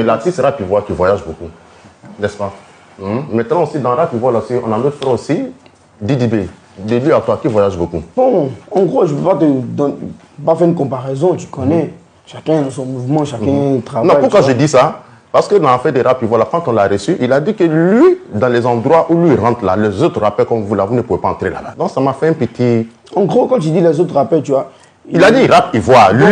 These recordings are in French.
que l'artiste rap ivoire qui voyage beaucoup, n'est-ce pas? Maintenant aussi, dans rap ivoire, aussi, on a notre frère aussi, Didi B. De lui à toi, qui voyage beaucoup. Bon, en gros, je ne peux pas faire une comparaison, tu connais. Chacun a son mouvement, chacun travaille. Non, pourquoi je dis ça? Parce que dans l'affaire des rap ivoire, quand on l'a reçu, il a dit que lui, dans les endroits où lui rentre là, les autres rappeurs comme vous là, vous ne pouvez pas entrer là-bas. Donc ça m'a fait un petit... En gros, quand tu dis les autres rappeurs, tu vois... Il a dit rap ivoire. Lui,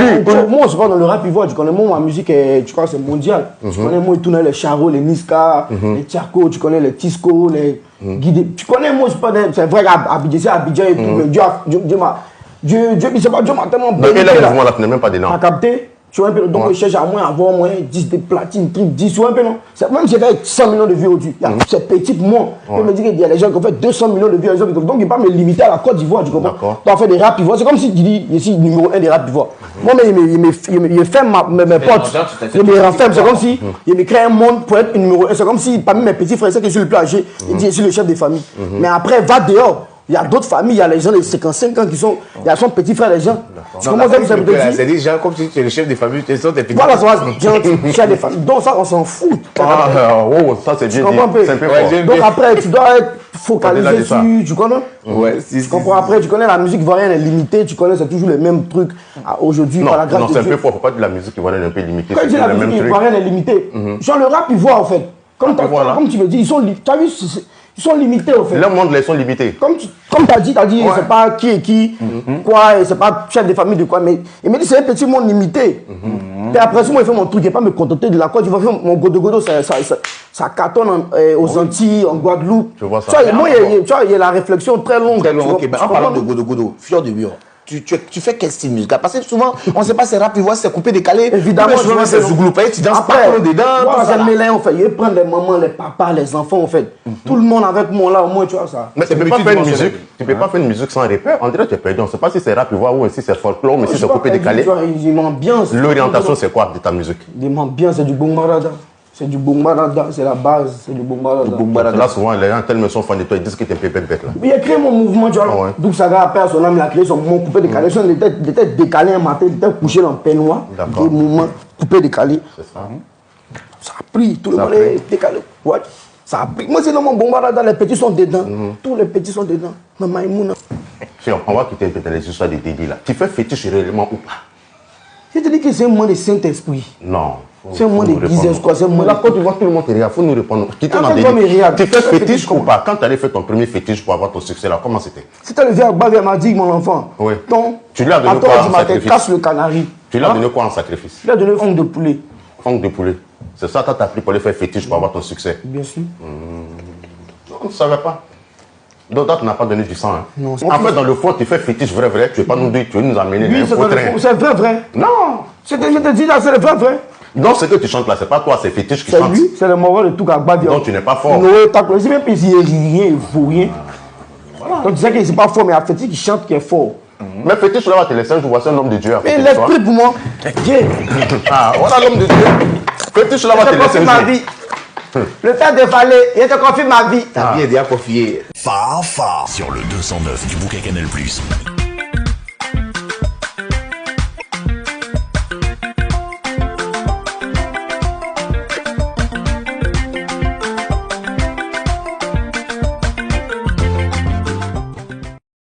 moi, je parle dans le rap ivoire, tu connais, moi, ma musique, tu crois, c'est mondial. Tu connais, moi, tous les Charo, les Niska, les Tchako, tu connais les Tisco, les Guidé. Tu connais, moi, c'est vrai qu'Abidjan, c'est Abidjan et tout, mais Dieu m'a tellement béni. Donc, le mouvement là, tu n'es même pas dedans. À capter, tu vois un peu, donc je cherche à moins avoir moins 10 de platine, 10, tu vois un peu, non? Même si j'ai fait 100 millions de vues aujourd'hui, c'est petit pour moi. Je me dis qu'il y a des gens qui ont fait 200 millions de vues, donc il ne peut pas me limiter à la Côte d'Ivoire, tu comprends? Tu as fait des rap ivoires, c'est comme si tu dis, ici, numéro 1 des rap ivoires. Moi, mais il me fait mes potes, il me renferme, c'est comme si il me crée un monde pour être numéro 1. C'est comme si parmi mes petits frères, c'est que je suis le plus âgé, il dit, je suis le chef de famille. Mais après, va dehors. Il y a d'autres familles, il y a les gens de 55 ans qui sont... Il y a son petit frère, les gens. C'est des gens comme si tu es le chef de famille, tu es des petits. Voilà, ça va, chef de famille. Donc ça, on s'en fout. Ça c'est bien dit. Donc après, tu dois être focalisé dessus, tu connais? Ouais, tu comprends? Après, tu connais la musique ivoirienne est limitée, tu connais, c'est toujours les mêmes trucs aujourd'hui. Non, c'est un peu fort, il ne faut pas dire la musique ivoirienne est un peu limitée. Quand je dis la musique ivoirienne est limitée, genre le rap ivoire en fait. Comme tu me dis, ils sont limités. Tu as vu, ils sont limités au fait. Le monde, ils sont limités. Comme tu as dit, c'est pas qui est qui, quoi, c'est pas chef de famille de quoi, mais il me dit c'est un petit monde limité. Et après, moi, il fait mon truc, il ne va pas me contenter de la Côte d'Ivoire. Mon godo, ça cartonne aux Antilles, en Guadeloupe. Tu vois ça. Il y a la réflexion très longue. Très longue, ok. En parlant de godo, Fior de Bio. Tu fais quel style musical? Parce que souvent, on ne sait pas si c'est rap ivoire, c'est coupé, décalé. Évidemment, souvent c'est zougloupé, tu danses pas dedans. Moi, c'est mêlé, en fait. Il prend les mamans, les papas, les enfants, en fait. Tout le monde avec moi là, au moins, tu vois ça. Mais tu ne peux pas faire une musique. Tu peux pas faire une musique sans repère. On dirait que tu es perdu. On ne sait pas si c'est rap ivoire ou si c'est folklore, mais si c'est coupé, décalé. L'orientation, c'est quoi de ta musique? L'ambiance, c'est du Bongmarada. C'est du Bongmarada, c'est la base, c'est du Bongmarada. Là, souvent, les gens tellement sont fans de toi, ils disent que tu es pépé bête là. Il a créé mon mouvement, tu vois. Donc, ça va après, son âme, il a créé son mouvement coupé décalé. Il était décalé un matin, il était couché dans le peignoir. Des mouvements coupé décalé. C'est ça. Ça a pris, tout le monde est décalé. Ouais. Ça a pris. Moi, c'est dans mon Bongmarada, les petits sont dedans. Tous les petits sont dedans. Maman Imouna. On va quitter peut-être les histoires de Didi là. Tu fais fétiche réellement ou pas? Je te dis que c'est un monde de Saint-Esprit. Non. C'est un monde de business, quoi. Là, quand tu vois tout le monde te regarde, il faut nous répondre. Tu fais fétiche ou pas? Quand tu allais faire ton premier fétiche pour avoir ton succès là, comment c'était? C'était le vieux Agba, il m'a dit, mon enfant. Oui. Donc, tu lui as donné quoi en sacrifice? Casse le canari. Tu lui as donné quoi en sacrifice? Je lui ai donné fond de poulet. Fond de poulet. C'est ça que tu as pris pour aller faire fétiche pour avoir ton succès? Bien sûr. Non, on ne savait pas. Donc, tu n'as pas donné du sang. Hein. Non. En fait, dans le fond, tu fais fétiche vrai. Tu ne veux pas nous dire, tu veux nous amener dans un faux train. C'est vrai. Non. Je te dis là, c'est le vrai. Non, ce que tu chantes là, c'est pas toi, c'est fétiche qui chante. C'est lui, c'est le moral de tout Agba. Donc, tu n'es pas fort. Non, si même s'il n'y a rien, il ne faut rien. Voilà. Donc, tu sais qu'il n'est pas fort, mais il y a fétiche qui chante qui est fort. Mais fétiche là, tu laisses un jour, c'est un homme de Dieu. Mais l'esprit pour moi, Dieu. Ah, voilà l'homme de Dieu. Fétiche là, tu laisses un jour. Le temps de Fallait, il te confie ma vie. Ta vie est déjà confiée. Fafa sur le 209 du bouquet Canal+.